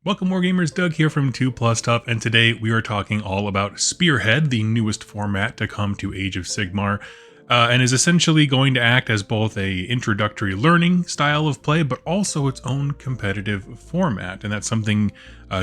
Welcome Wargamers, Doug here from 2 Plus Stuff, and today we are talking all about Spearhead, the newest format to come to Age of Sigmar, and is essentially going to act as both a introductory learning style of play, but also its own competitive format, and that's something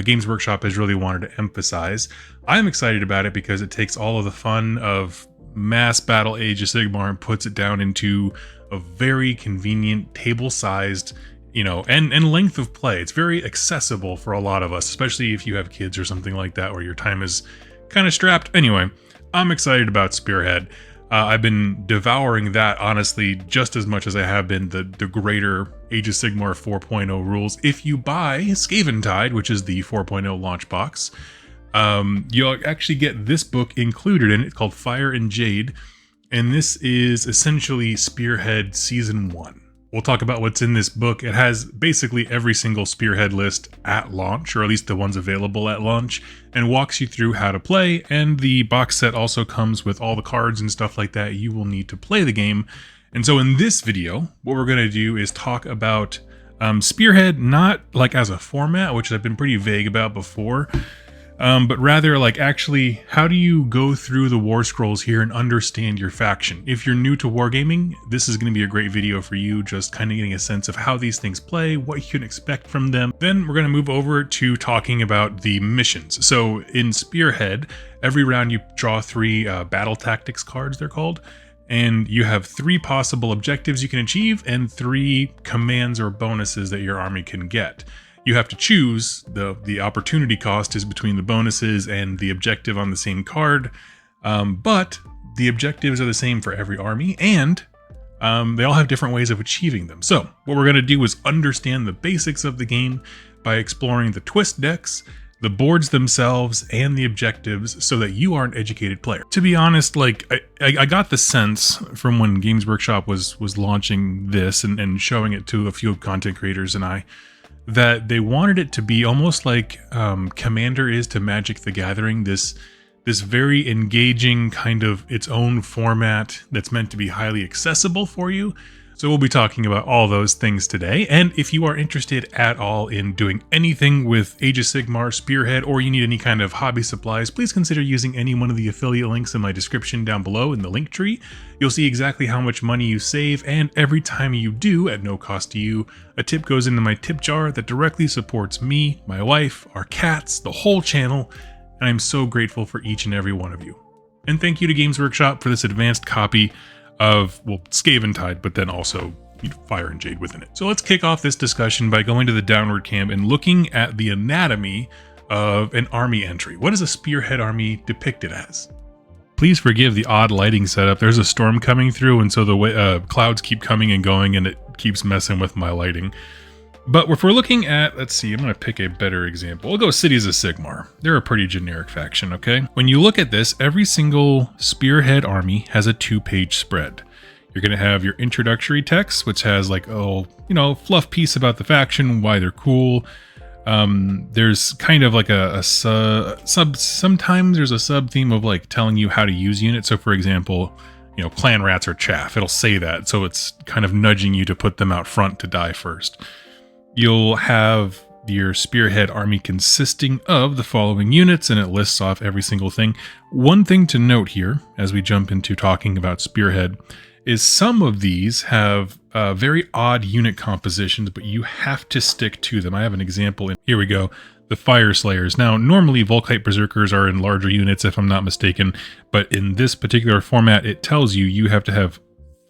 Games Workshop has really wanted to emphasize. I'm excited about it because it takes all of the fun of mass battle Age of Sigmar and puts it down into a very convenient table-sized and length of play. It's very accessible for a lot of us, especially if you have kids or something like that where your time is kind of strapped. Anyway, I'm excited about Spearhead. I've been devouring that, honestly, just as much as I have been the greater Age of Sigmar 4.0 rules. If you buy Skaventide, which is the 4.0 launch box, you'll actually get this book included in it called Fire and Jade, and this is essentially Spearhead Season 1. We'll talk about what's in this book. It has basically every single Spearhead list at launch, or at least the ones available at launch, and walks you through how to play. And the box set also comes with all the cards and stuff like that you will need to play the game. And so in this video, what we're going to do is talk about Spearhead, not like as a format, which I've been pretty vague about before, but rather like actually how do you go through the war scrolls here and understand your faction. If you're new to wargaming, this is going to be a great video for you, just kind of getting a sense of how these things play, what you can expect from them. Then we're going to move over to talking about the missions. So in Spearhead, every round you draw 3 battle tactics cards, they're called, and you have 3 possible objectives you can achieve and 3 commands or bonuses that your army can get. You have to choose. The opportunity cost is between the bonuses and the objective on the same card, but the objectives are the same for every army, and they all have different ways of achieving them. So what we're going to do is understand the basics of the game by exploring the twist decks, the boards themselves, and the objectives so that you are an educated player. To be honest, like I got the sense from when Games Workshop was launching this and showing it to a few content creators and I, that they wanted it to be almost like Commander is to Magic the Gathering, this very engaging kind of its own format that's meant to be highly accessible for you. So we'll be talking about all those things today. And if you are interested at all in doing anything with Age of Sigmar, Spearhead, or you need any kind of hobby supplies, please consider using any one of the affiliate links in my description down below in the link tree. You'll see exactly how much money you save, and every time you do, at no cost to you, a tip goes into my tip jar that directly supports me, my wife, our cats, the whole channel, and I'm so grateful for each and every one of you. And thank you to Games Workshop for this advanced copy of, well, Skaventide, but then also Fire and Jade within it. So let's kick off this discussion by going to the downward cam and looking at the anatomy of an army entry. What is a Spearhead army depicted as? Please forgive the odd lighting setup. There's a storm coming through, and so the way, clouds keep coming and going, and it keeps messing with my lighting. But if we're looking at, let's see, I'm going to pick a better example. We'll go Cities of Sigmar. They're a pretty generic faction, okay? When you look at this, every single Spearhead army has a 2-page spread. You're going to have your introductory text, which has like, fluff piece about the faction, why they're cool. There's kind of like a sometimes there's a sub theme of like telling you how to use units. So for example, clan rats are chaff. It'll say that. So it's kind of nudging you to put them out front to die first. You'll have your Spearhead army consisting of the following units, and it lists off every single thing. One thing to note here, as we jump into talking about Spearhead, is some of these have very odd unit compositions, but you have to stick to them. I have an example. Here we go. The Fire Slayers. Now, normally Volkite Berserkers are in larger units, if I'm not mistaken, but in this particular format, it tells you have to have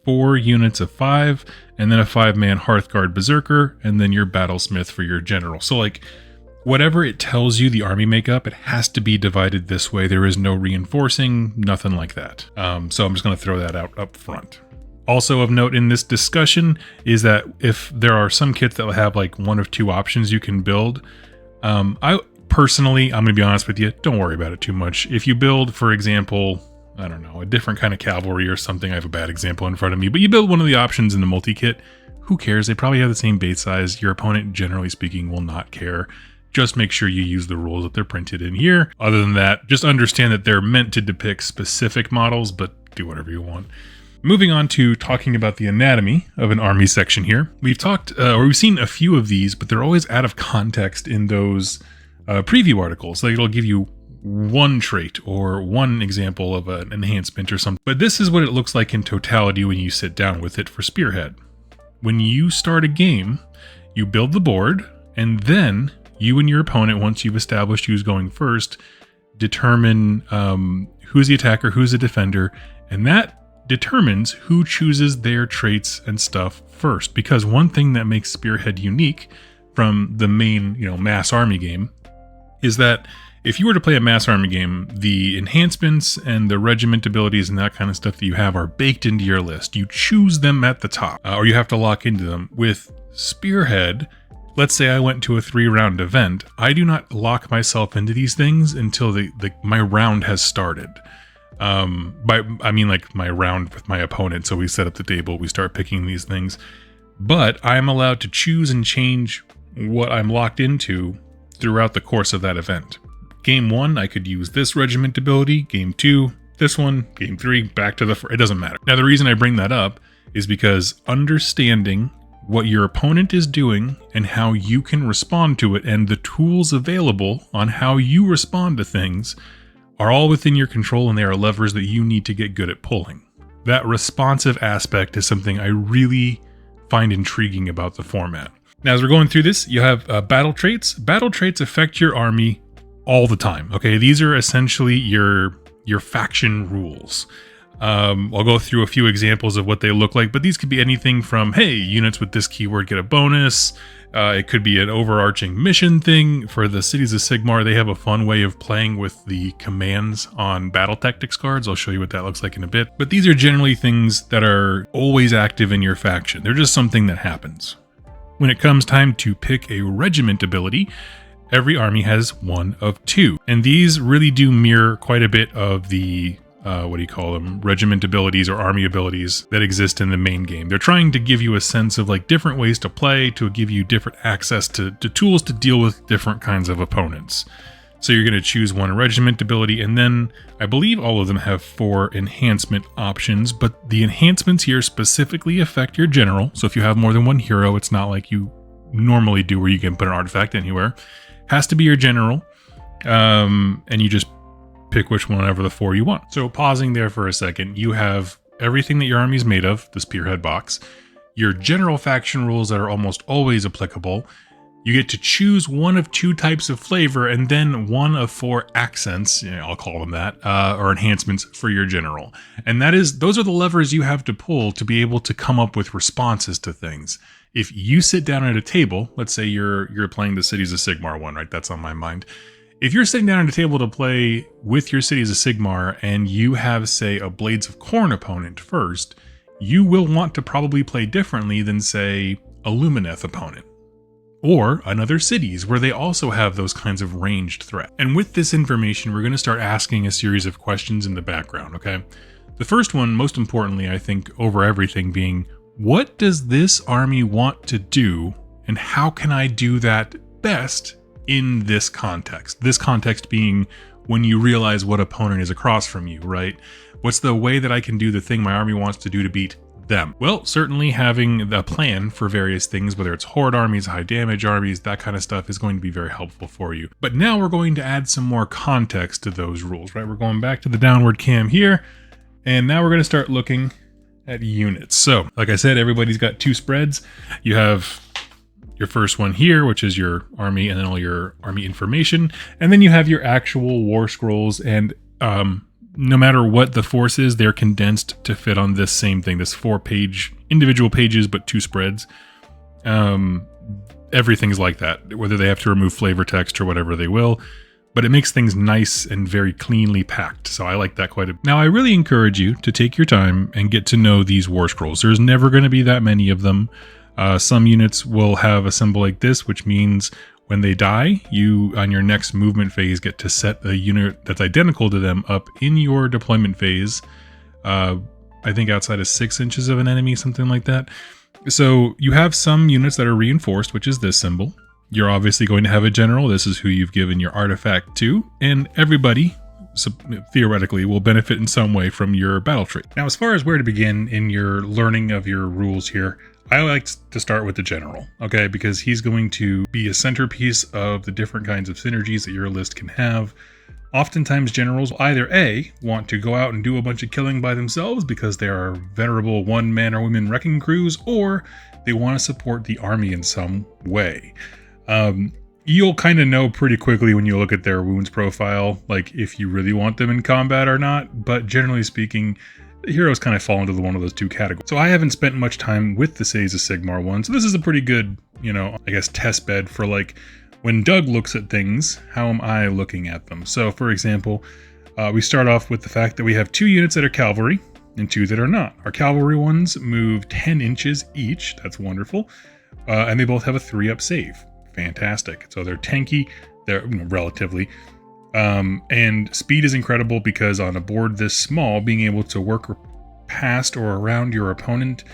4 units of 5, and then a 5-man Hearthguard Berserker, and then your Battlesmith for your general. So like, whatever it tells you the army makeup, it has to be divided this way. There is no reinforcing, nothing like that. So I'm just going to throw that out up front. Also of note in this discussion is that if there are some kits that will have like 1 of 2 options you can build, I personally, I'm going to be honest with you, don't worry about it too much. If you build, for example, I don't know, a different kind of cavalry or something. I have a bad example in front of me, but you build one of the options in the multi-kit. Who cares? They probably have the same base size. Your opponent, generally speaking, will not care. Just make sure you use the rules that they're printed in here. Other than that, just understand that they're meant to depict specific models, but do whatever you want. Moving on to talking about the anatomy of an army section here. We've seen a few of these, but they're always out of context in those preview articles. Like it'll give you one trait or one example of an enhancement or something. But this is what it looks like in totality when you sit down with it for Spearhead. When you start a game, you build the board, and then you and your opponent, once you've established who's going first, determine who's the attacker, who's the defender, and that determines who chooses their traits and stuff first. Because one thing that makes Spearhead unique from the main, mass army game is that if you were to play a mass army game, the enhancements and the regiment abilities and that kind of stuff that you have are baked into your list. You choose them at the top, or you have to lock into them. With Spearhead, let's say I went to a 3-round event, I do not lock myself into these things until my round has started. I mean like my round with my opponent. So we set up the table, we start picking these things, but I'm allowed to choose and change what I'm locked into throughout the course of that event. Game 1, I could use this regiment ability. Game 2, this one. Game 3, back to it doesn't matter. Now, the reason I bring that up is because understanding what your opponent is doing and how you can respond to it and the tools available on how you respond to things are all within your control, and they are levers that you need to get good at pulling. That responsive aspect is something I really find intriguing about the format. Now, as we're going through this, you have battle traits. Battle traits affect your army all the time. Okay, these are essentially your faction rules. I'll go through a few examples of what they look like, but these could be anything from, hey, units with this keyword get a bonus. It could be an overarching mission thing. For the Cities of Sigmar, they have a fun way of playing with the commands on battle tactics cards. I'll show you what that looks like in a bit. But these are generally things that are always active in your faction. They're just something that happens. When it comes time to pick a regiment ability, every army has one of 2. And these really do mirror quite a bit of the regiment abilities or army abilities that exist in the main game. They're trying to give you a sense of like different ways to play, to give you different access to tools to deal with different kinds of opponents. So you're going to choose one regiment ability, and then I believe all of them have 4 enhancement options, but the enhancements here specifically affect your general. So if you have more than one hero, it's not like you normally do where you can put an artifact anywhere. Has to be your general, and you just pick which one of the 4 you want. So pausing there for a second, you have everything that your army is made of, the Spearhead box, your general faction rules that are almost always applicable. You get to choose one of 2 types of flavor and then one of 4 accents, I'll call them that, or enhancements for your general. And those are the levers you have to pull to be able to come up with responses to things. If you sit down at a table, let's say you're playing the Cities of Sigmar one, right? That's on my mind. If you're sitting down at a table to play with your Cities of Sigmar and you have, say, a Blades of Khorne opponent first, you will want to probably play differently than, say, a Lumineth opponent. Or another Cities, where they also have those kinds of ranged threats. And with this information, we're going to start asking a series of questions in the background, okay? The first one, most importantly, I think, over everything being, what does this army want to do, and how can I do that best in this context? This context being when you realize what opponent is across from you, right? What's the way that I can do the thing my army wants to do to beat them? Well, certainly having a plan for various things, whether it's horde armies, high damage armies, that kind of stuff is going to be very helpful for you. But now we're going to add some more context to those rules, right? We're going back to the downward cam here, and now we're going to start looking at units. So, like I said, everybody's got 2 spreads. You have your first one here, which is your army and then all your army information. And then you have your actual war scrolls, and no matter what the force is, they're condensed to fit on this same thing, this 4-page, individual pages, but 2 spreads. Everything's like that, whether they have to remove flavor text or whatever they will. But it makes things nice and very cleanly packed. So I like that quite a bit. Now, I really encourage you to take your time and get to know these war scrolls. There's never going to be that many of them. Some units will have a symbol like this, which means when they die, you, on your next movement phase, get to set a unit that's identical to them up in your deployment phase. I think outside of 6 inches of an enemy, something like that. So you have some units that are reinforced, which is this symbol. You're obviously going to have a general. This is who you've given your artifact to. And everybody, theoretically will benefit in some way from your battle trait. Now, as far as where to begin in your learning of your rules here, I like to start with the general, okay? Because he's going to be a centerpiece of the different kinds of synergies that your list can have. Oftentimes generals either A, want to go out and do a bunch of killing by themselves because they are venerable one-man or women wrecking crews, or they want to support the army in some way. You'll kind of know pretty quickly when you look at their wounds profile, like if you really want them in combat or not, but generally speaking, the heroes kind of fall into one of those two categories. So I haven't spent much time with the Age of Sigmar one, so this is a pretty good, I guess, test bed for like, when Doug looks at things, how am I looking at them? So for example, we start off with the fact that we have 2 units that are cavalry and 2 that are not. Our cavalry ones move 10 inches each, that's wonderful, and they both have a 3-up save. Fantastic. So they're tanky, they're relatively, and speed is incredible because on a board this small, being able to work past or around your opponent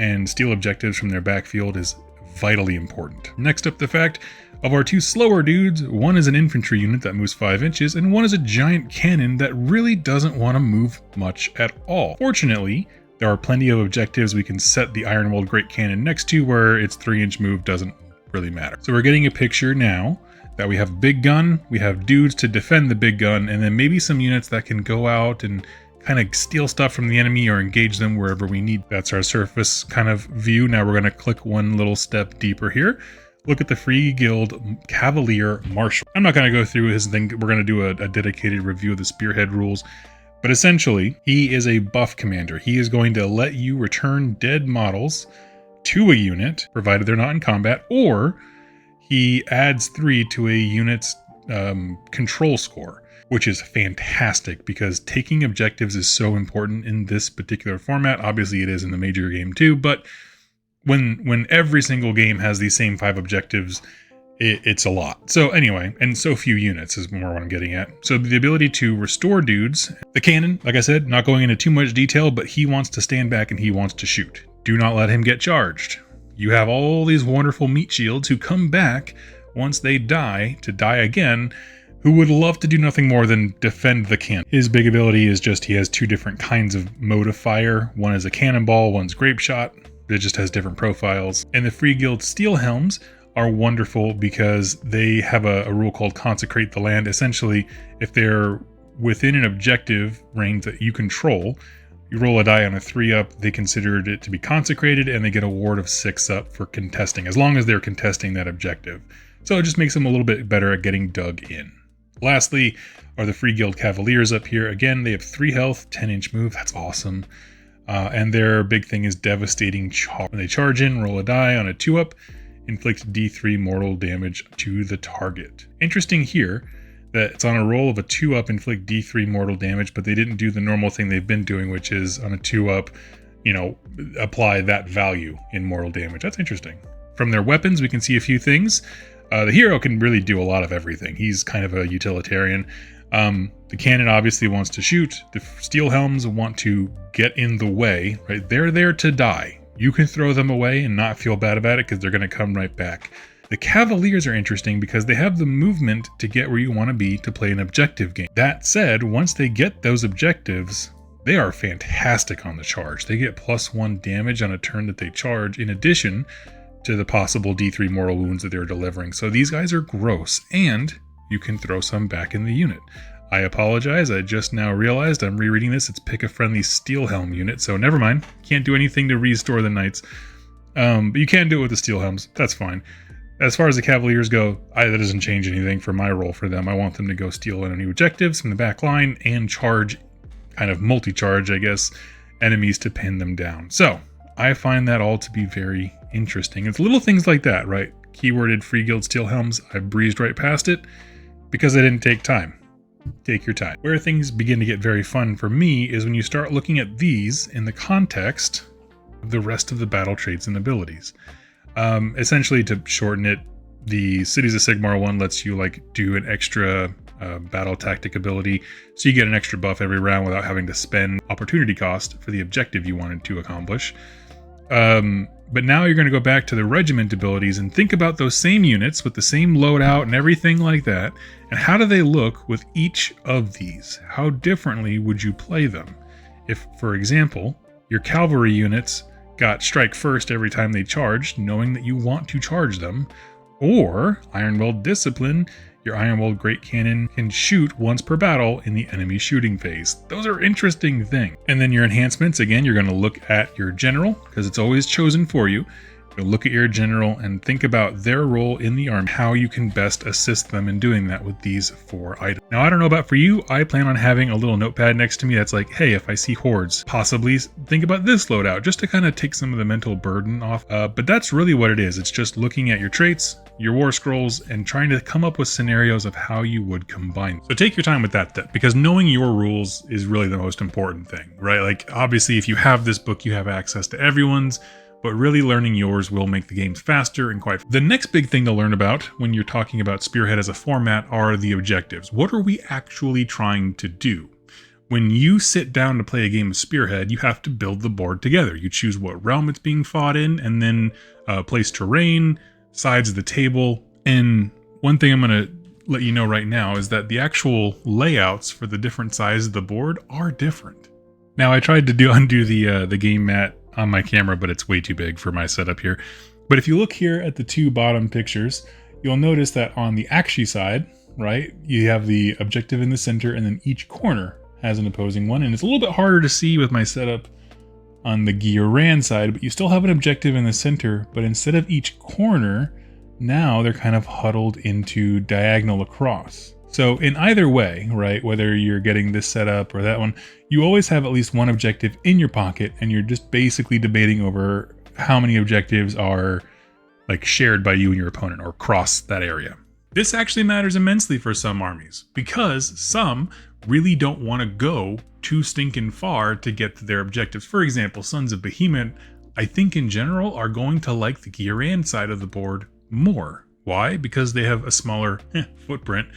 and steal objectives from their backfield is vitally important. Next up, the fact of our 2 slower dudes, one is an infantry unit that moves 5 inches, and one is a giant cannon that really doesn't want to move much at all. Fortunately, there are plenty of objectives we can set the Ironwold Great Cannon next to where its 3-inch move doesn't really matter. So we're getting a picture now that we have a big gun, we have dudes to defend the big gun, and then maybe some units that can go out and kind of steal stuff from the enemy or engage them wherever we need. That's our surface kind of view. Now we're going to click one little step deeper here. Look at the Free Guild Cavalier Marshal. I'm not going to go through his thing. We're going to do a dedicated review of the Spearhead rules. But essentially, he is a buff commander. He is going to let you return dead models to a unit, provided they're not in combat, or he adds 3 to a unit's control score, which is fantastic because taking objectives is so important in this particular format. Obviously, it is in the major game too, but when every single game has these same 5 objectives, it's a lot. So anyway, and so few units is more what I'm getting at. So the ability to restore dudes. The cannon, like I said, not going into too much detail, but he wants to stand back and he wants to shoot. Do not let him get charged. You have all these wonderful meat shields who come back once they die to die again, who would love to do nothing more than defend the cannon. His big ability is just he has 2 different kinds of mode of fire. One is a cannonball, one's grape shot. It just has different profiles. And the Free Guild Steel Helms are wonderful because they have a rule called Consecrate the Land. Essentially, if they're within an objective range that you control, you roll a die on a 3-up, they considered it to be consecrated, and they get a ward of 6-up for contesting, as long as they're contesting that objective. So it just makes them a little bit better at getting dug in. Lastly are the Free Guild Cavaliers up here. Again, they have 3 health, 10-inch move, that's awesome. And their big thing is Devastating Charge. When they charge in, roll a die on a 2-up, inflict D3 mortal damage to the target. Interesting here that it's on a roll of a 2-up, inflict D3 mortal damage, but they didn't do the normal thing they've been doing, which is on a 2-up, apply that value in mortal damage. That's interesting. From their weapons, we can see a few things. The hero can really do a lot of everything. He's kind of a utilitarian. The cannon obviously wants to shoot. The Steel Helms want to get in the way, right? They're there to die. You can throw them away and not feel bad about it because they're going to come right back. The Cavaliers are interesting because they have the movement to get where you want to be to play an objective game. That said, once they get those objectives, they are fantastic on the charge. They get +1 damage on a turn that they charge, in addition to the possible D3 mortal wounds that they're delivering. So these guys are gross, and you can throw some back in the unit. I apologize, I just now realized I'm rereading this. It's pick a friendly Steel Helm unit, so never mind. Can't do anything to restore the knights. But you can do it with the Steel Helms, that's fine. As far as the Cavaliers go, that doesn't change anything for my role for them. I want them to go steal enemy objectives from the back line and charge, kind of multi-charge, I guess, enemies to pin them down. So, I find that all to be very interesting. It's little things like that, right? Keyworded Free Guild Steel Helms, I breezed right past it because I didn't take time. Take your time. Where things begin to get very fun for me is when you start looking at these in the context of the rest of the battle traits and abilities. Essentially, to shorten it, the Cities of Sigmar one lets you do an extra battle tactic ability, so you get an extra buff every round without having to spend opportunity cost for the objective you wanted to accomplish. But now you're going to go back to the regiment abilities and think about those same units with the same loadout and everything like that. And how do they look with each of these? How differently would you play them? If, for example, your cavalry units got strike first every time they charged, knowing that you want to charge them, or Ironweld Discipline, your Ironweld Great Cannon can shoot once per battle in the enemy shooting phase. Those are interesting things. And then your enhancements, again, you're going to look at your general, because it's always chosen for you. You'll look at your general and think about their role in the army, how you can best assist them in doing that with these 4 items. Now, I don't know about for you, I plan on having a little notepad next to me that's like, hey, if I see hordes, possibly think about this loadout, just to kind of take some of the mental burden off. But that's really what it is. It's just looking at your traits, your war scrolls, and trying to come up with scenarios of how you would combine. So take your time with that, because knowing your rules is really the most important thing, right? Like, obviously, if you have this book, you have access to everyone's, but really learning yours will make the games faster and quite. The next big thing to learn about when you're talking about Spearhead as a format are the objectives. What are we actually trying to do? When you sit down to play a game of Spearhead, you have to build the board together. You choose what realm it's being fought in, and then place terrain, sides of the table. And one thing I'm going to let you know right now is that the actual layouts for the different sizes of the board are different. Now, I tried to undo the game mat on my camera, but it's way too big for my setup here. But if you look here at the 2 bottom pictures, you'll notice that on the Akshi side, right, you have the objective in the center, and then each corner has an opposing one. And it's a little bit harder to see with my setup on the Gioran side, but you still have an objective in the center, but instead of each corner, now they're kind of huddled into diagonal across. So in either way, right, whether you're getting this setup or that one, you always have at least one objective in your pocket, and you're just basically debating over how many objectives are like shared by you and your opponent or cross that area. This actually matters immensely for some armies, because some really don't want to go too stinking far to get to their objectives. For example, Sons of Behemoth, I think in general, are going to like the Gioran side of the board more. Why? Because they have a smaller footprint.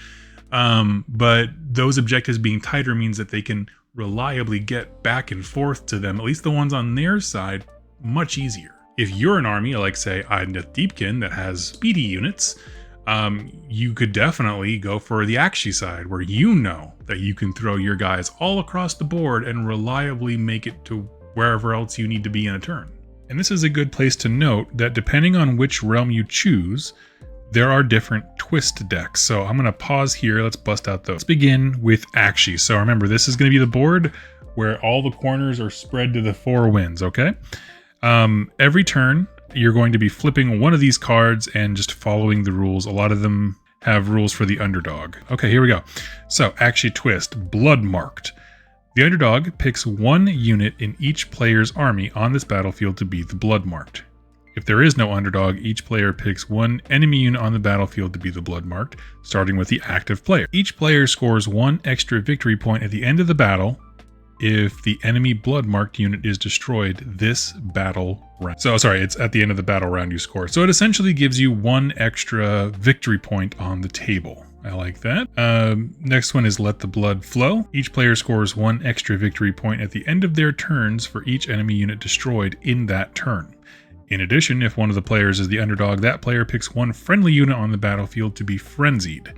But those objectives being tighter means that they can reliably get back and forth to them, at least the ones on their side, much easier. If you're an army, like say Idneth Deepkin, that has speedy units, you could definitely go for the Akshi side, where you know that you can throw your guys all across the board and reliably make it to wherever else you need to be in a turn. And this is a good place to note that depending on which realm you choose, there are different twist decks. So I'm going to pause here. Let's bust out those. Let's begin with Akshi. So remember, this is going to be the board where all the corners are spread to the 4 winds, okay? Every turn, you're going to be flipping one of these cards and just following the rules. A lot of them have rules for the underdog. Okay, here we go. So Akshi twist, blood marked. The underdog picks 1 unit in each player's army on this battlefield to be the blood marked. If there is no underdog, each player picks 1 enemy unit on the battlefield to be the blood marked, starting with the active player. Each player scores 1 extra victory point at the end of the battle if the enemy blood marked unit is destroyed this battle round. So sorry, it's at the end of the battle round you score. So it essentially gives you 1 extra victory point on the table. I like that. Next one is let the blood flow. Each player scores 1 extra victory point at the end of their turns for each enemy unit destroyed in that turn. In addition, if one of the players is the underdog, that player picks 1 friendly unit on the battlefield to be frenzied.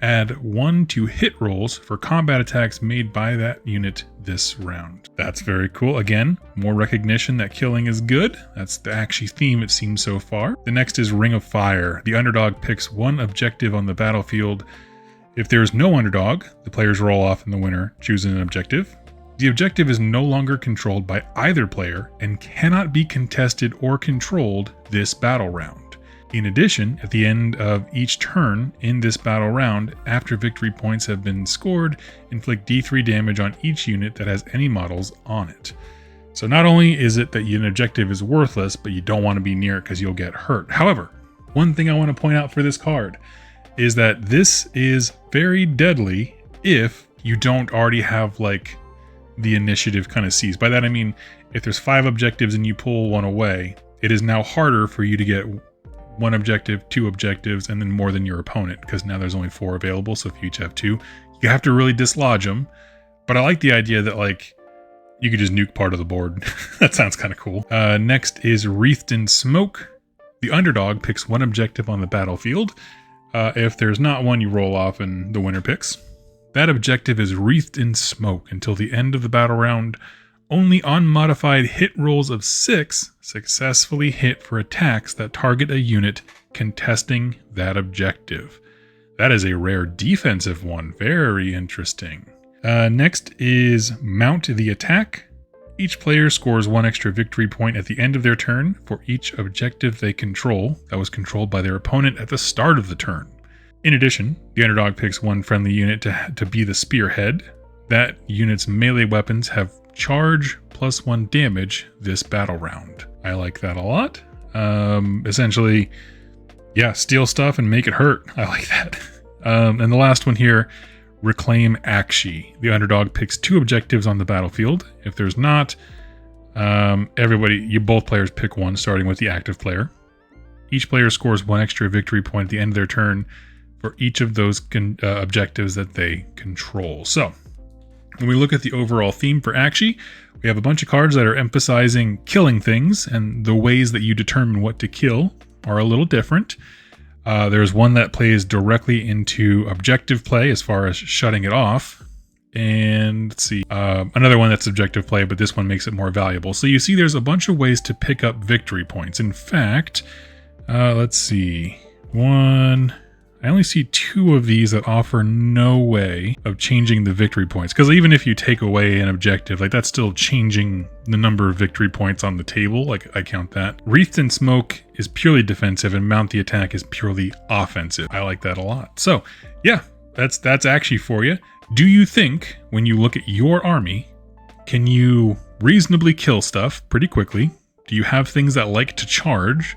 Add 1 to hit rolls for combat attacks made by that unit this round. That's very cool. Again, more recognition that killing is good. That's the Akshi theme it seems so far. The next is Ring of Fire. The underdog picks 1 objective on the battlefield. If there's no underdog, the players roll off and the winner chooses an objective. The objective is no longer controlled by either player and cannot be contested or controlled this battle round. In addition, at the end of each turn in this battle round, after victory points have been scored, inflict D3 damage on each unit that has any models on it. So not only is it that an objective is worthless, but you don't want to be near it because you'll get hurt. However, one thing I want to point out for this card is that this is very deadly if you don't already have like the initiative kind of seized. By that I mean, if there's 5 objectives and you pull 1 away, it is now harder for you to get 1 objective, 2 objectives, and then more than your opponent, because now there's only 4 available. So if you each have 2, you have to really dislodge them. But I like the idea that like You could just nuke part of the board. That sounds kind of cool. Next is Wreathed in Smoke. The underdog picks one objective on the battlefield. If there's not one, you roll off and the winner picks. That objective is wreathed in smoke until the end of the battle round. Only unmodified hit rolls of 6 successfully hit for attacks that target a unit contesting that objective. That is a rare defensive one. Very interesting. Next is Mount the Attack. Each player scores 1 extra victory point at the end of their turn for each objective they control that was controlled by their opponent at the start of the turn. In addition, the underdog picks one friendly unit to be the Spearhead. That unit's melee weapons have charge plus 1 damage this battle round. I like that a lot. Essentially, yeah, steal stuff and make it hurt. I like that. And the last one here, Reclaim Akshi. The underdog picks 2 objectives on the battlefield. If there's not, both players pick one, starting with the active player. Each player scores 1 extra victory point at the end of their turn for each of those objectives that they control. So, when we look at the overall theme for Akshi, we have a bunch of cards that are emphasizing killing things, and the ways that you determine what to kill are a little different. There's one that plays directly into objective play as far as shutting it off. And let's see, another one that's objective play, but this one makes it more valuable. So you see there's a bunch of ways to pick up victory points. In fact, let's see, I only see 2 of these that offer no way of changing the victory points. Because even if you take away an objective, like that's still changing the number of victory points on the table. Like I count that. Wreathed in Smoke is purely defensive and Mount the Attack is purely offensive. I like that a lot. So yeah, that's actually for you. Do you think when you look at your army, can you reasonably kill stuff pretty quickly? Do you have things that like to charge?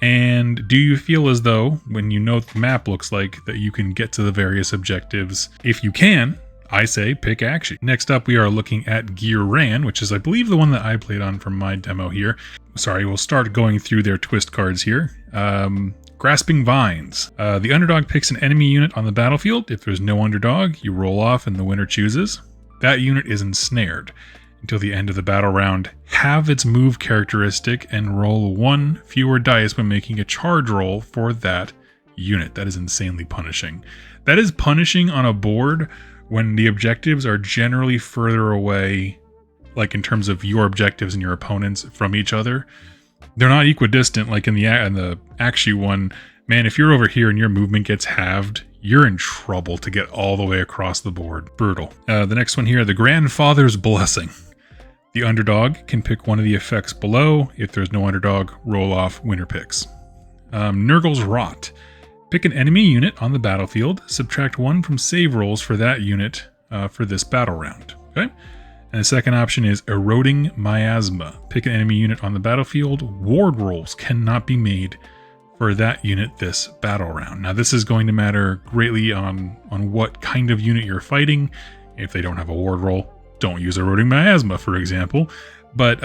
And do you feel as though, when you know what the map looks like, that you can get to the various objectives? If you can, I say pick Akshi. Next up, we are looking at Gear Ran, which is, I believe, the one that I played on from my demo here. Sorry, we'll start going through their twist cards here. Grasping Vines. The underdog picks an enemy unit on the battlefield. If there's no underdog, you roll off and the winner chooses. That unit is ensnared until the end of the battle round. Have its move characteristic and roll 1 fewer dice when making a charge roll for that unit. That is insanely punishing. That is punishing on a board when the objectives are generally further away, like in terms of your objectives and your opponents from each other. They're not equidistant like in the Akshi one. Man, if you're over here and your movement gets halved, you're in trouble to get all the way across the board. Brutal. The next one here, the Grandfather's Blessing. The underdog can pick one of the effects below. If there's no underdog, roll off, winner picks. Nurgle's Rot. Pick an enemy unit on the battlefield. Subtract 1 from save rolls for that unit for this battle round. Okay. And the second option is Eroding Miasma. Pick an enemy unit on the battlefield. Ward rolls cannot be made for that unit this battle round. Now this is going to matter greatly on what kind of unit you're fighting. If they don't have a ward roll, don't use Eroding Miasma, for example. But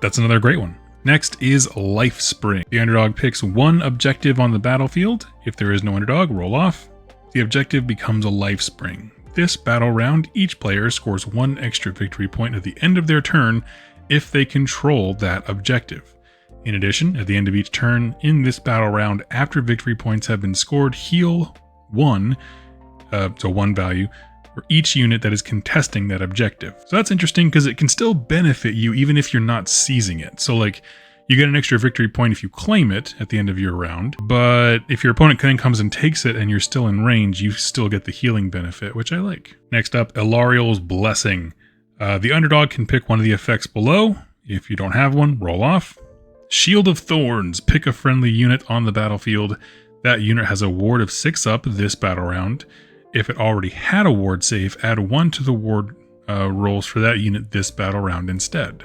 that's another great one. Next is Life Spring. The underdog picks 1 objective on the battlefield. If there is no underdog, roll off. The objective becomes a Life Spring. This battle round, each player scores 1 extra victory point at the end of their turn if they control that objective. In addition, at the end of each turn in this battle round, after victory points have been scored, heal 1, so 1 value, for each unit that is contesting that objective. So that's interesting because it can still benefit you even if you're not seizing it. So like, you get an extra victory point if you claim it at the end of your round, but if your opponent then comes and takes it and you're still in range, you still get the healing benefit, which I like. Next up, Elariel's Blessing. The underdog can pick one of the effects below. If you don't have one, roll off. Shield of Thorns. Pick a friendly unit on the battlefield. That unit has a ward of 6 up this battle round. If it already had a ward save, add 1 to the ward rolls for that unit this battle round instead.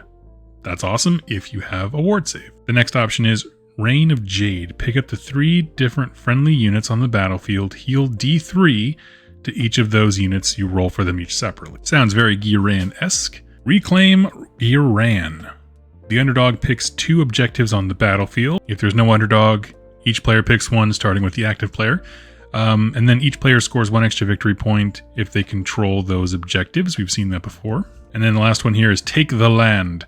That's awesome if you have a ward save. The next option is Reign of Jade. Pick up to 3 different friendly units on the battlefield. Heal D3 to each of those units. You roll for them each separately. Sounds very Giran-esque. Reclaim Giran. The underdog picks 2 objectives on the battlefield. If there's no underdog, each player picks 1, starting with the active player. And then each player scores 1 extra victory point if they control those objectives. We've seen that before. And then the last one here is Take the Land.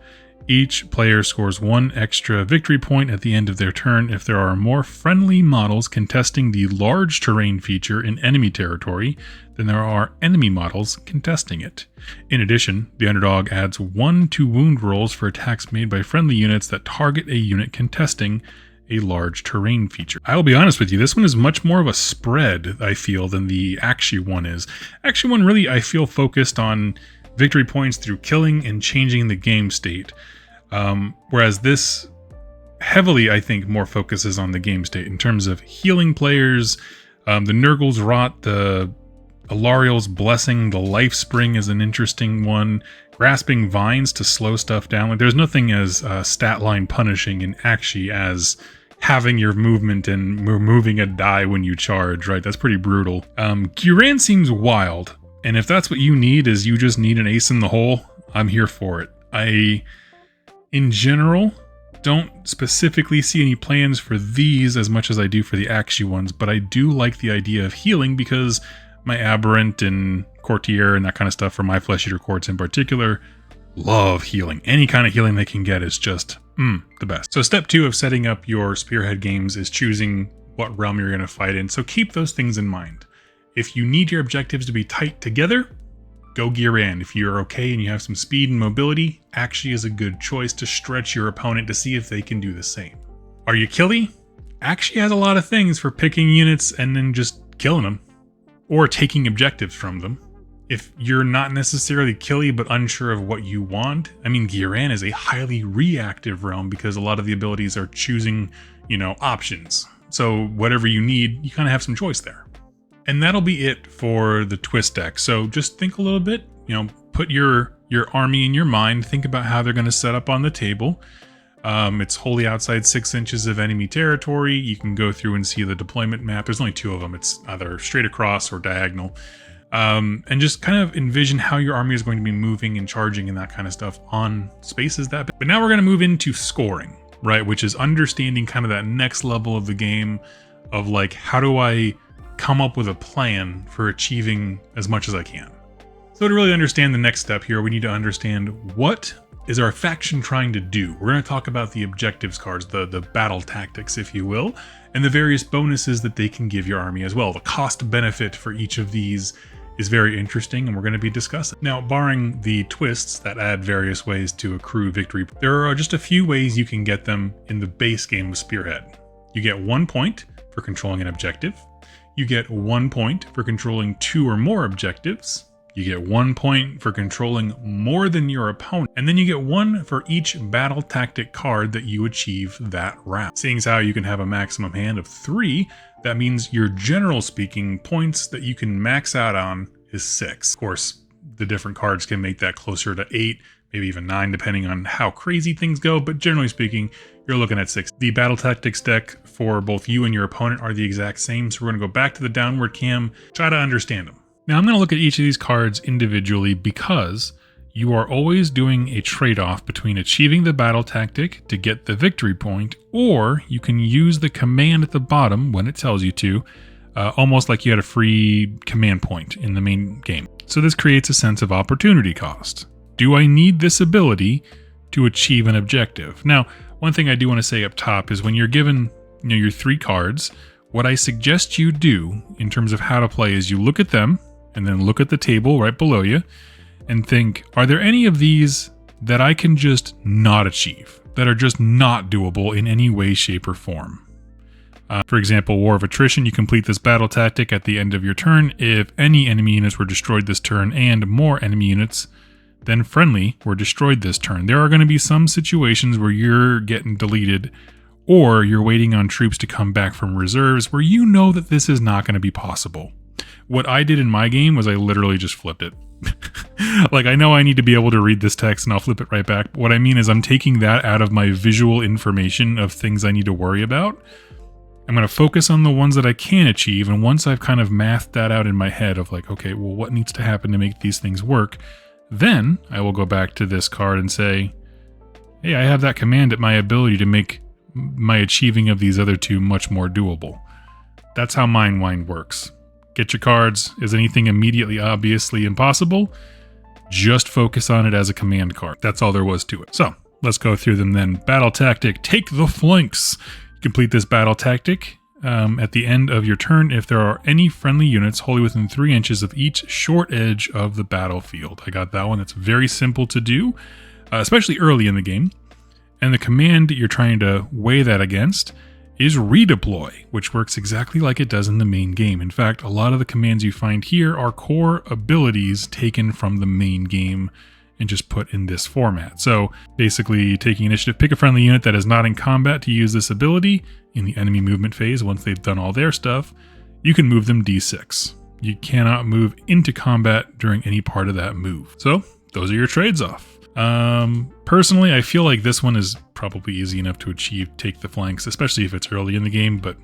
Each player scores 1 extra victory point at the end of their turn if there are more friendly models contesting the large terrain feature in enemy territory than there are enemy models contesting it. In addition, the underdog adds 1 to wound rolls for attacks made by friendly units that target a unit contesting a large terrain feature. I will be honest with you, this one is much more of a spread, I feel, than the Actually one is. Actually one really, I feel, focused on victory points through killing and changing the game state. Whereas this heavily, I think, more focuses on the game state in terms of healing players. The Nurgle's Rot, the Alariel's Blessing, the Life Spring is an interesting one. Grasping Vines to slow stuff down. Like, there's nothing as stat line punishing in Actually as having your movement and removing a die when you charge, right? That's pretty brutal. Guran seems wild, and if that's what you need, is you just need an ace in the hole, I'm here for it. In general, don't specifically see any plans for these as much as I do for the Actually ones, but I do like the idea of healing because my Aberrant and Courtier and that kind of stuff for my Flesh Eater Courts in particular love healing. Any kind of healing they can get is just the best. So step 2 of setting up your Spearhead games is choosing what realm you're going to fight in. So keep those things in mind. If you need your objectives to be tight together, go Guran. If you're okay and you have some speed and mobility, Actually is a good choice to stretch your opponent to see if they can do the same. Are you killy? Actually has a lot of things for picking units and then just killing them, or taking objectives from them. If you're not necessarily killy but unsure of what you want, I mean, Guran is a highly reactive realm because a lot of the abilities are choosing, options. So whatever you need, you kind of have some choice there. And that'll be it for the twist deck. So just think a little bit, put your army in your mind, think about how they're going to set up on the table. It's wholly outside 6 inches of enemy territory. You can go through and see the deployment map. There's only 2 of them. It's either straight across or diagonal. And just kind of envision how your army is going to be moving and charging and that kind of stuff on spaces that big. But now we're going to move into scoring, right? Which is understanding kind of that next level of the game of like, how do I come up with a plan for achieving as much as I can? So to really understand the next step here, we need to understand what is our faction trying to do. We're going to talk about the objectives cards, the battle tactics, if you will, and the various bonuses that they can give your army as well. The cost benefit for each of these is very interesting, and we're going to be discussing. Now, barring the twists that add various ways to accrue victory, there are just a few ways you can get them in the base game of Spearhead. You get 1 point for controlling an objective. You get 1 point for controlling 2 or more objectives. You get 1 point for controlling more than your opponent, and then you get 1 for each battle tactic card that you achieve that round. Seeing as how you can have a maximum hand of 3, that means your general speaking points that you can max out on is 6. Of course, the different cards can make that closer to 8, maybe even 9, depending on how crazy things go, but generally speaking, you're looking at 6. The battle tactics deck for both you and your opponent are the exact same, so we're going to go back to the downward cam, try to understand them. Now I'm going to look at each of these cards individually because you are always doing a trade-off between achieving the battle tactic to get the victory point, or you can use the command at the bottom when it tells you to, almost like you had a free command point in the main game. So this creates a sense of opportunity cost. Do I need this ability to achieve an objective? Now, one thing I do want to say up top is when you're given your 3 cards, what I suggest you do in terms of how to play is you look at them, and then look at the table right below you and think, are there any of these that I can just not achieve, that are just not doable in any way, shape, or form? For example, War of Attrition, you complete this battle tactic at the end of your turn if any enemy units were destroyed this turn and more enemy units than friendly were destroyed this turn. There are going to be some situations where you're getting deleted or you're waiting on troops to come back from reserves where you know that this is not going to be possible. What I did in my game was I literally just flipped it. Like, I know I need to be able to read this text and I'll flip it right back. But what I mean is I'm taking that out of my visual information of things I need to worry about. I'm going to focus on the ones that I can achieve. And once I've kind of mathed that out in my head of like, okay, well, what needs to happen to make these things work? Then I will go back to this card and say, hey, I have that command at my ability to make my achieving of these other 2 much more doable. That's how Mind Wind works. Get your cards. Is anything immediately obviously impossible? Just focus on it as a command card. That's all there was to it. So let's go through them then. Battle tactic, take the flanks. Complete this battle tactic at the end of your turn if there are any friendly units wholly within 3 inches of each short edge of the battlefield. I got that one. That's very simple to do, especially early in the game. And the command you're trying to weigh that against is redeploy, which works exactly like it does in the main game. In fact, a lot of the commands you find here are core abilities taken from the main game and just put in this format. So basically taking initiative, pick a friendly unit that is not in combat to use this ability in the enemy movement phase. Once they've done all their stuff, you can move them D6. You cannot move into combat during any part of that move. So those are your trades off. Personally, I feel like this one is probably easy enough to achieve, take the flanks, especially if it's early in the game, but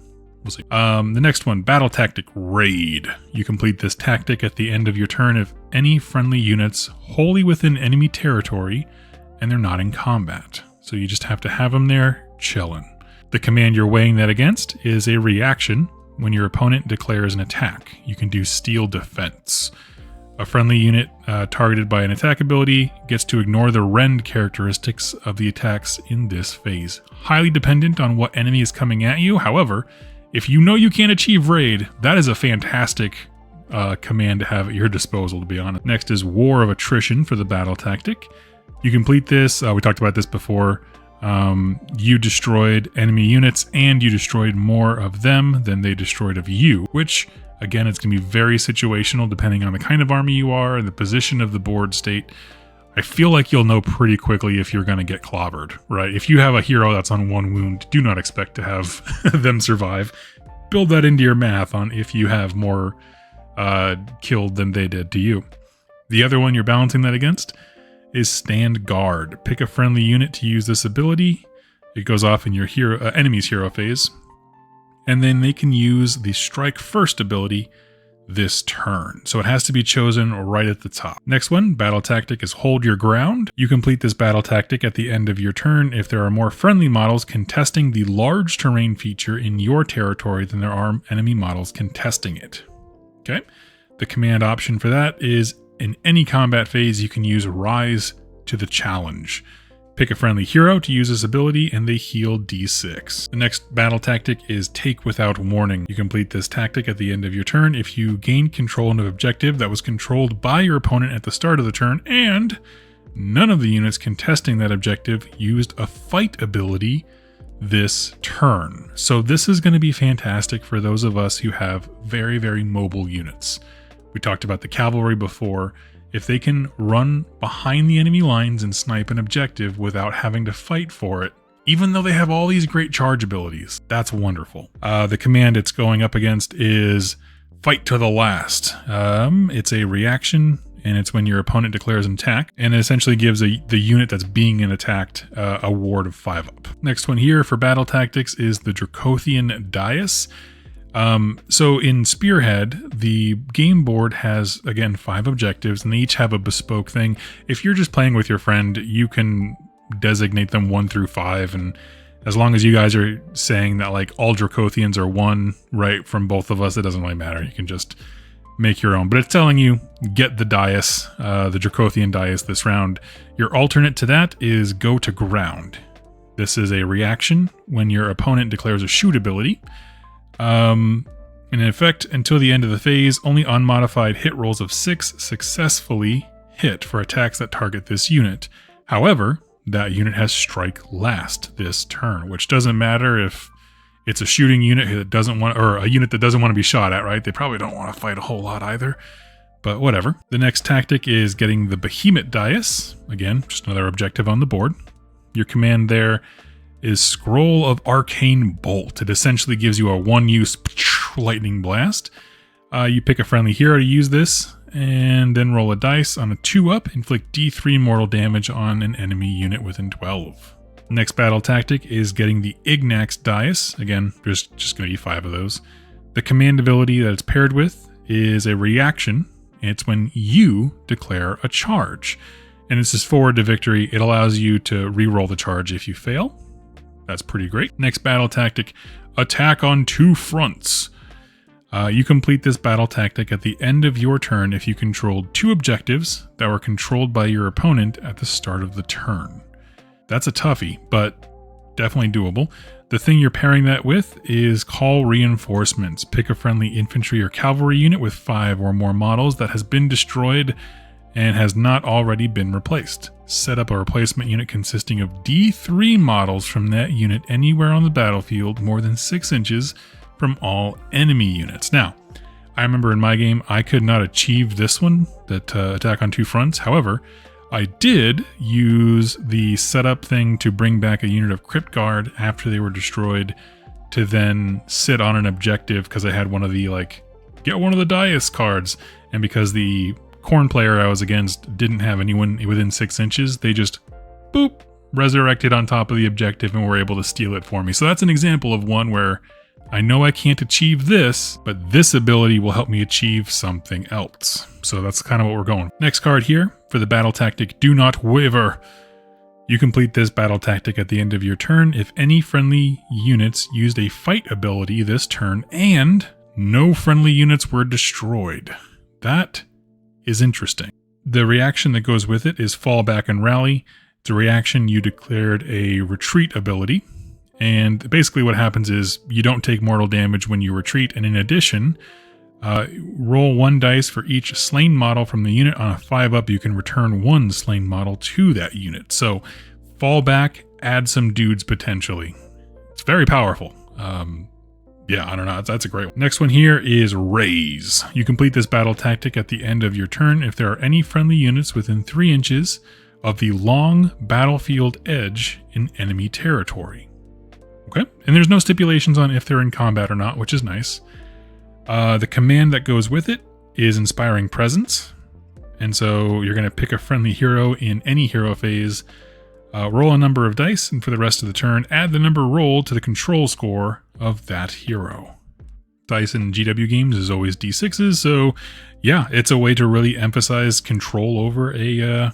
we'll see. The next one, battle tactic raid. You complete this tactic at the end of your turn if any friendly units wholly within enemy territory and they're not in combat. So you just have to have them there chilling. The command you're weighing that against is a reaction when your opponent declares an attack. You can do steel defense. A friendly unit targeted by an attack ability gets to ignore the rend characteristics of the attacks in this phase. Highly dependent on what enemy is coming at you. However, if you know you can't achieve raid, that is a fantastic command to have at your disposal, to be honest. Next is War of Attrition for the battle tactic. You complete this, we talked about this before, you destroyed enemy units and you destroyed more of them than they destroyed of you, which again, it's going to be very situational depending on the kind of army you are and the position of the board state. I feel like you'll know pretty quickly if you're going to get clobbered, right? If you have a hero that's on 1 wound, do not expect to have them survive. Build that into your math on if you have more killed than they did to you. The other one you're balancing that against is Stand Guard. Pick a friendly unit to use this ability. It goes off in your enemy's hero phase. And then they can use the Strike First ability this turn. So it has to be chosen right at the top. Next one, battle tactic, is Hold Your Ground. You complete this battle tactic at the end of your turn if there are more friendly models contesting the large terrain feature in your territory than there are enemy models contesting it. Okay. The command option for that is in any combat phase, you can use Rise to the Challenge. Pick a friendly hero to use this ability and they heal D6. The next battle tactic is Take Without Warning. You complete this tactic at the end of your turn if you gain control of an objective that was controlled by your opponent at the start of the turn and none of the units contesting that objective used a fight ability this turn. So this is going to be fantastic for those of us who have very, very mobile units. We talked about the cavalry before. If they can run behind the enemy lines and snipe an objective without having to fight for it, even though they have all these great charge abilities, that's wonderful. The command it's going up against is Fight to the Last. It's a reaction, and it's when your opponent declares an attack, and it essentially gives the unit that's being attacked a ward of 5 up. Next one here for battle tactics is the Dracothian Dais. So in Spearhead, the game board has, again, 5 objectives, and they each have a bespoke thing. If you're just playing with your friend, you can designate them 1 through 5, and as long as you guys are saying that like all Dracothians are 1, right, from both of us, it doesn't really matter. You can just make your own. But it's telling you, get the Dais, the Dracothian Dais this round. Your alternate to that is Go to Ground. This is a reaction when your opponent declares a shoot ability. And in effect, until the end of the phase, only unmodified hit rolls of 6 successfully hit for attacks that target this unit. However, that unit has Strike Last this turn, which doesn't matter if it's a shooting unit that doesn't want, or a unit that doesn't want to be shot at, right? They probably don't want to fight a whole lot either, but whatever. The next tactic is getting the Behemoth Dais. Again, just another objective on the board. Your command there is Scroll of Arcane Bolt. It essentially gives you a 1-use lightning blast. You pick a friendly hero to use this, and then roll a dice. On a 2-up, inflict D3 mortal damage on an enemy unit within 12. Next battle tactic is getting the Ignax Dais. Again, there's just going to be 5 of those. The command ability that it's paired with is a reaction. It's when you declare a charge. And this is forward to victory. It allows you to re-roll the charge if you fail. That's pretty great. Next battle tactic, Attack on 2 Fronts. You complete this battle tactic at the end of your turn if you controlled 2 objectives that were controlled by your opponent at the start of the turn. That's a toughie, but definitely doable. The thing you're pairing that with is call reinforcements. Pick a friendly infantry or cavalry unit with 5 or more models that has been destroyed and has not already been replaced. Set up a replacement unit consisting of D3 models from that unit anywhere on the battlefield more than 6 inches from all enemy units. Now, I remember in my game I could not achieve this one, that attack on 2 fronts. However, I did use the setup thing to bring back a unit of Crypt Guard after they were destroyed to then sit on an objective because I had one of the, get one of the Dias cards. And because the Khorne player I was against didn't have anyone within 6 inches, they just, boop, resurrected on top of the objective and were able to steal it for me. So that's an example of one where I know I can't achieve this, but this ability will help me achieve something else. So that's kind of what we're going. Next card here for the battle tactic, Do Not Waver. You complete this battle tactic at the end of your turn if any friendly units used a fight ability this turn and no friendly units were destroyed. That is interesting. The reaction that goes with it is Fall Back and Rally. It's a reaction you declared a retreat ability. And basically what happens is you don't take mortal damage when you retreat. And in addition, roll 1 dice for each slain model from the unit. On a 5-up, you can return 1 slain model to that unit. So fall back, add some dudes potentially. It's very powerful. Yeah, I don't know. That's a great one. Next one here is Raise. You complete this battle tactic at the end of your turn if there are any friendly units within 3 inches of the long battlefield edge in enemy territory. Okay, and there's no stipulations on if they're in combat or not, which is nice. The command that goes with it is Inspiring Presence. And so you're going to pick a friendly hero in any hero phase, roll a number of dice, and for the rest of the turn, add the number rolled to the control score of that hero. Dice in GW games is always D6s, so yeah, it's a way to really emphasize control over a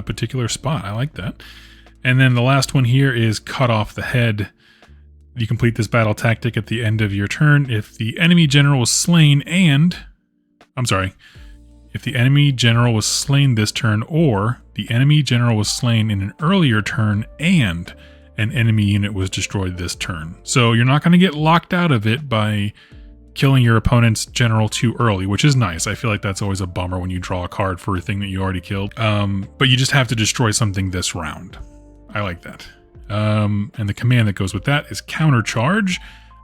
particular spot. I like that. And then the last one here is Cut Off the Head. You complete this battle tactic at the end of your turn if the enemy general was slain if the enemy general was slain this turn, or the enemy general was slain in an earlier turn and an enemy unit was destroyed this turn. So you're not going to get locked out of it by killing your opponent's general too early, which is nice. I feel like that's always a bummer when you draw a card for a thing that you already killed. But you just have to destroy something this round. I like that. And the command that goes with that is Countercharge.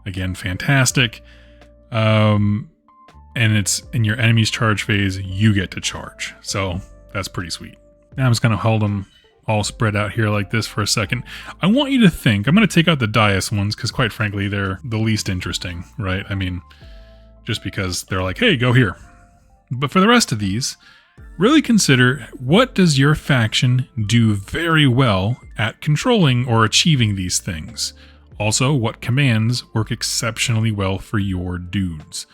Again, fantastic. And it's in your enemy's charge phase, you get to charge. So that's pretty sweet. Now I'm just going to hold them all spread out here like this for a second. I want you to think, I'm going to take out the Dias ones because quite frankly, they're the least interesting, right? I mean, just because they're like, hey, go here. But for the rest of these, really consider, what does your faction do very well at controlling or achieving these things? Also, what commands work exceptionally well for your dudes?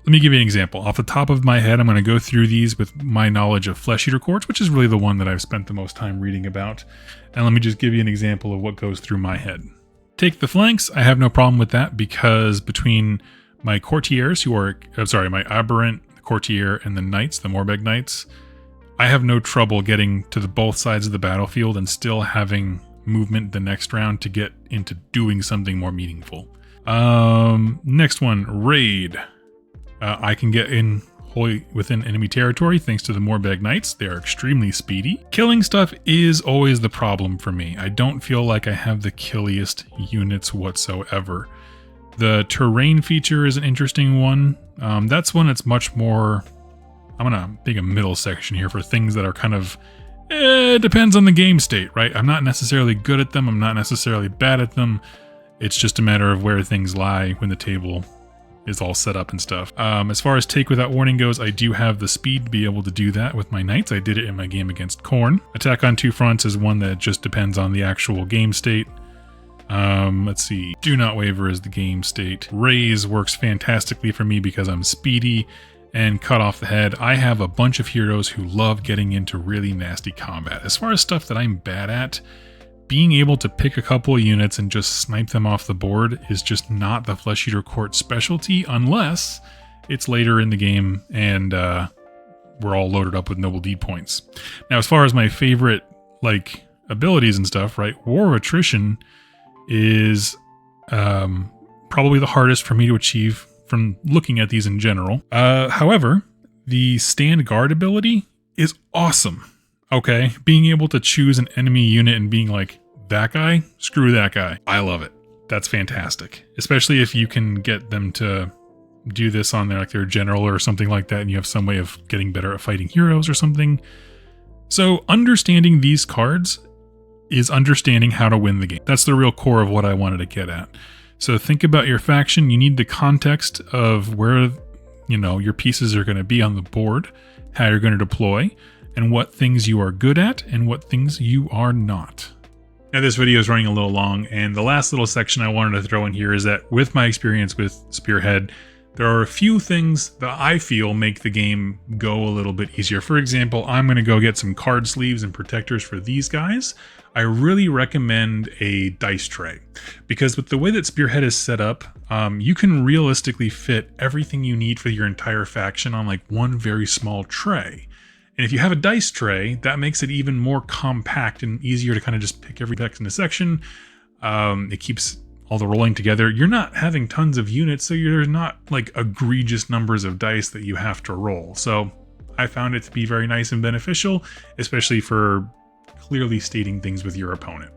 Let me give you an example. Off the top of my head, I'm going to go through these with my knowledge of Flesh Eater Courts, which is really the one that I've spent the most time reading about. And let me just give you an example of what goes through my head. Take the flanks. I have no problem with that because between my courtiers, my aberrant courtier and the knights, the Morbeg knights, I have no trouble getting to both sides of the battlefield and still having movement the next round to get into doing something more meaningful. Next one, Raid. I can get in wholly within enemy territory thanks to the Morbeg Knights. They are extremely speedy. Killing stuff is always the problem for me. I don't feel like I have the killiest units whatsoever. The terrain feature is an interesting one. That's one that's much more, I'm going to pick a middle section here for things that are kind of, it depends on the game state, right? I'm not necessarily good at them. I'm not necessarily bad at them. It's just a matter of where things lie when the table is all set up and stuff. As far as Take Without Warning goes, I do have the speed to be able to do that with my knights. I did it in my game against Khorne. Attack on 2 fronts is one that just depends on the actual game state. Let's see. Do Not Waver is the game state. Raise works fantastically for me because I'm speedy, and Cut Off the Head. I have a bunch of heroes who love getting into really nasty combat. As far as stuff that I'm bad at, being able to pick a couple of units and just snipe them off the board is just not the Flesh Eater Court's specialty, unless it's later in the game and we're all loaded up with noble deed points. Now, as far as my favorite like abilities and stuff, right? War of Attrition is probably the hardest for me to achieve from looking at these in general. However, the Stand Guard ability is awesome. Okay, being able to choose an enemy unit and being like, that guy, screw that guy. I love it. That's fantastic. Especially if you can get them to do this on their general or something like that, and you have some way of getting better at fighting heroes or something. So understanding these cards is understanding how to win the game. That's the real core of what I wanted to get at. So think about your faction. You need the context of where, your pieces are going to be on the board, how you're going to deploy, and what things you are good at and what things you are not. Now, this video is running a little long, and the last little section I wanted to throw in here is that with my experience with Spearhead, there are a few things that I feel make the game go a little bit easier. For example, I'm going to go get some card sleeves and protectors for these guys. I really recommend a dice tray, because with the way that Spearhead is set up, you can realistically fit everything you need for your entire faction on like one very small tray. And if you have a dice tray, that makes it even more compact and easier to kind of just pick every text in a section. It keeps all the rolling together. You're not having tons of units, so you're not like egregious numbers of dice that you have to roll. So I found it to be very nice and beneficial, especially for clearly stating things with your opponent.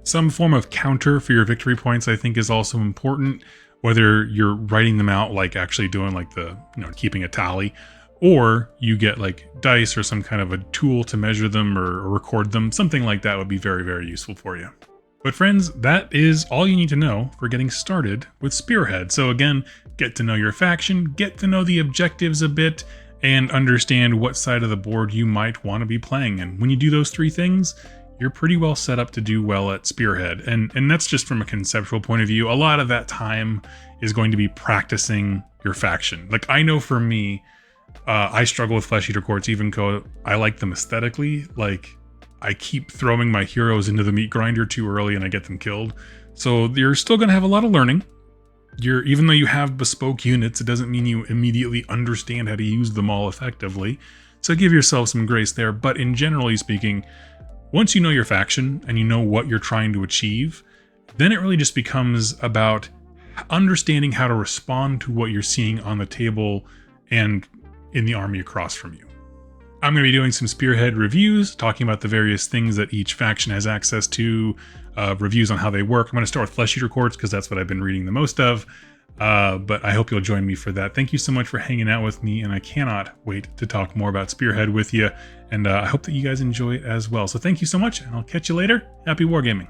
Some form of counter for your victory points I think is also important, whether you're writing them out, like actually doing like the, keeping a tally, or you get like dice or some kind of a tool to measure them or record them. Something like that would be very, very useful for you. But friends, that is all you need to know for getting started with Spearhead. So again, get to know your faction, get to know the objectives a bit, and understand what side of the board you might want to be playing. And when you do those three things, you're pretty well set up to do well at Spearhead. And that's just from a conceptual point of view. A lot of that time is going to be practicing your faction. Like, I know for me, I struggle with Flesh Eater Courts, even though I like them aesthetically. Like, I keep throwing my heroes into the meat grinder too early and I get them killed. So you're still going to have a lot of learning. Even though you have bespoke units, it doesn't mean you immediately understand how to use them all effectively. So give yourself some grace there. But in generally speaking, once you know your faction and you know what you're trying to achieve, then it really just becomes about understanding how to respond to what you're seeing on the table and in the army across from you. I'm going to be doing some Spearhead reviews, talking about the various things that each faction has access to, reviews on how they work. I'm going to start with Flesh Eater Courts because that's what I've been reading the most of, but I hope you'll join me for that. Thank you so much for hanging out with me, and I cannot wait to talk more about Spearhead with you, and I hope that you guys enjoy it as well. So thank you so much, and I'll catch you later. Happy wargaming.